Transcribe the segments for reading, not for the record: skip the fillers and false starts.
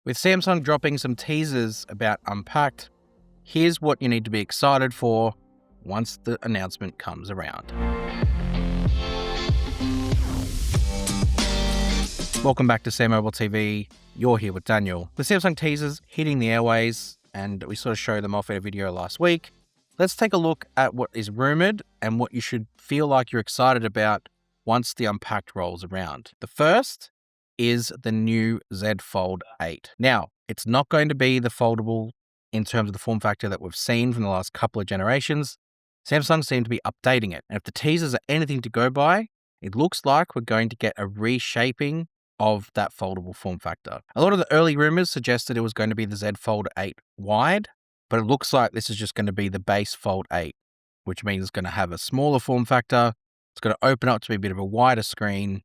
With Samsung dropping some teasers about Unpacked, here's what you need to be excited for once the announcement comes around. Welcome back to SamMobile TV. You're here with Daniel. The Samsung teasers hitting the airways, and we sort of showed them off in a video last week. Let's take a look at what is rumored and what you should feel like you're excited about once the Unpacked rolls around. The first is the new Z Fold 8. Now, it's not going to be the foldable in terms of the form factor that we've seen from the last couple of generations. Samsung seem to be updating it. And if the teasers are anything to go by, it looks like we're going to get a reshaping of that foldable form factor. A lot of the early rumors suggested it was going to be the Z Fold 8 wide, but it looks like this is just going to be the base Fold 8, which means it's going to have a smaller form factor. It's going to open up to be a bit of a wider screen,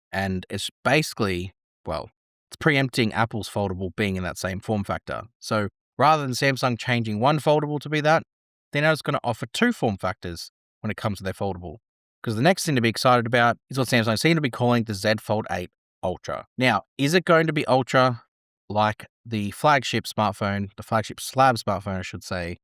and it's basically, well, it's preempting Apple's foldable being in that same form factor. So rather than Samsung changing one foldable to be that, they're now just going to offer two form factors when it comes to their foldable. Because the next thing to be excited about is what Samsung seem to be calling the Z Fold 8 Ultra. Now, is it going to be Ultra like the flagship smartphone, the flagship slab smartphone, I should say,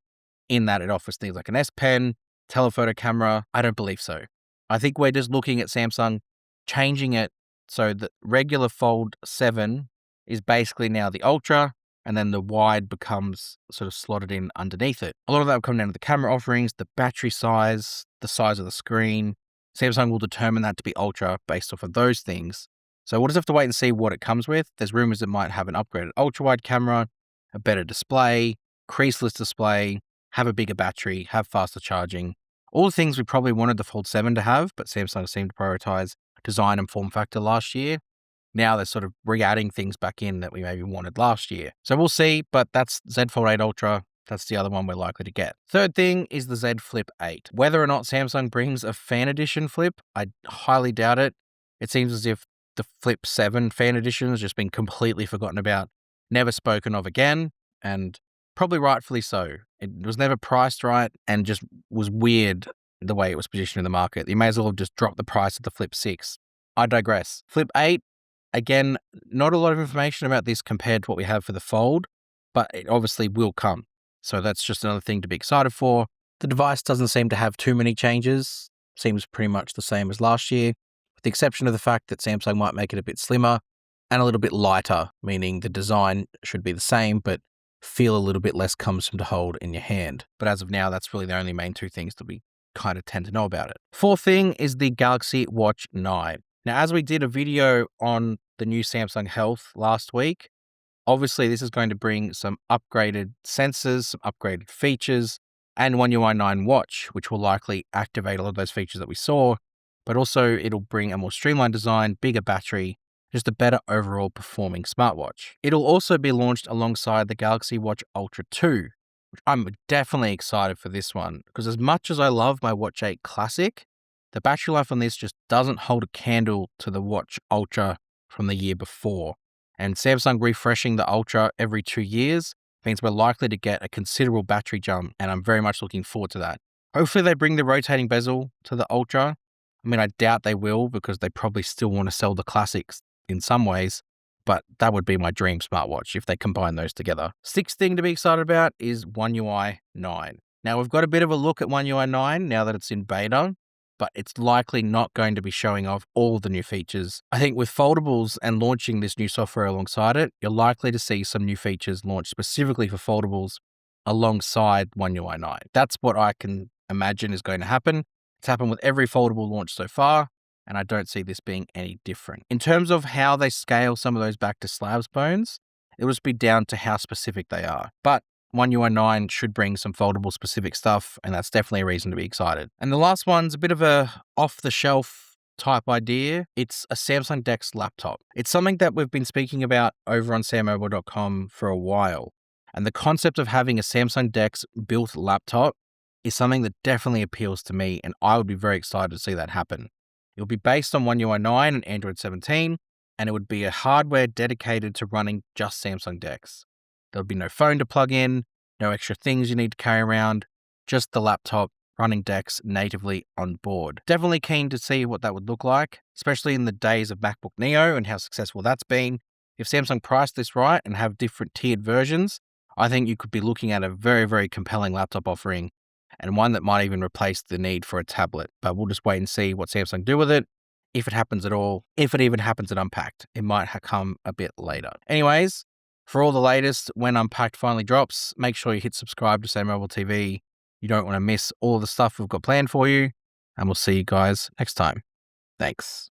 in that it offers things like an S Pen, telephoto camera? I don't believe so. I think we're just looking at Samsung changing it so the regular Fold 7 is basically now the Ultra, and then the wide becomes sort of slotted in underneath it. A lot of that will come down to the camera offerings, the battery size, the size of the screen. Samsung will determine that to be Ultra based off of those things. So we'll just have to wait and see what it comes with. There's rumors it might have an upgraded ultra-wide camera, a better display, creaseless display, have a bigger battery, have faster charging. All the things we probably wanted the Fold 7 to have, but Samsung seemed to prioritize design and form factor last year. Now they're sort of re-adding things back in that we maybe wanted last year. So we'll see, but that's Z Fold 8 Ultra. That's the other one we're likely to get. Third thing is the Z Flip 8. Whether or not Samsung brings a fan edition Flip, I highly doubt it. It seems as if the Flip 7 fan edition has just been completely forgotten about, never spoken of again, and probably rightfully so. It was never priced right and just was weird the way it was positioned in the market. You may as well have just dropped the price of the Flip 6. I digress. Flip 8, again, not a lot of information about this compared to what we have for the Fold, but it obviously will come. So that's just another thing to be excited for. The device doesn't seem to have too many changes. Seems pretty much the same as last year, with the exception of the fact that Samsung might make it a bit slimmer and a little bit lighter, meaning the design should be the same, but feel a little bit less cumbersome to hold in your hand. But as of now, that's really the only main two things that we kind of tend to know about it. Fourth thing is the Galaxy Watch 9. Now, as we did a video on the new Samsung Health last week, obviously this is going to bring some upgraded sensors, some upgraded features, and One UI 9 Watch, which will likely activate a lot of those features that we saw, but also it'll bring a more streamlined design, bigger battery, just a better overall performing smartwatch. It'll also be launched alongside the Galaxy Watch Ultra 2, which I'm definitely excited for this one, because as much as I love my Watch 8 Classic, the battery life on this just doesn't hold a candle to the Watch Ultra from the year before. And Samsung refreshing the Ultra every 2 years means we're likely to get a considerable battery jump, and I'm very much looking forward to that. Hopefully they bring the rotating bezel to the Ultra. I mean, I doubt they will, because they probably still want to sell the Classics in some ways, but that would be my dream smartwatch if they combine those together. Sixth thing to be excited about is One UI 9. Now, we've got a bit of a look at One UI 9 now that it's in beta, but it's likely not going to be showing off all the new features. I think with foldables and launching this new software alongside it, you're likely to see some new features launched specifically for foldables alongside One UI 9. That's what I can imagine is going to happen. It's happened with every foldable launch so far, and I don't see this being any different. In terms of how they scale some of those back to slabs bones, it will just be down to how specific they are. But One UI 9 should bring some foldable specific stuff, and that's definitely a reason to be excited. And the last one's a bit of a off-the-shelf type idea. It's a Samsung DeX laptop. It's something that we've been speaking about over on SamMobile.com for a while. And the concept of having a Samsung DeX built laptop is something that definitely appeals to me, and I would be very excited to see that happen. It'll be based on One UI 9 and Android 17, and it would be a hardware dedicated to running just Samsung DeX. There'll be no phone to plug in, no extra things you need to carry around, just the laptop running DeX natively on board. Definitely keen to see what that would look like, especially in the days of MacBook Neo and how successful that's been. If Samsung priced this right and have different tiered versions, I think you could be looking at a very, very compelling laptop offering, and one that might even replace the need for a tablet. But we'll just wait and see what Samsung do with it, if it happens at all, if it even happens at Unpacked. It might come a bit later. Anyways, for all the latest when Unpacked finally drops, make sure you hit subscribe to SamMobile TV. You don't want to miss all the stuff we've got planned for you, and we'll see you guys next time. Thanks.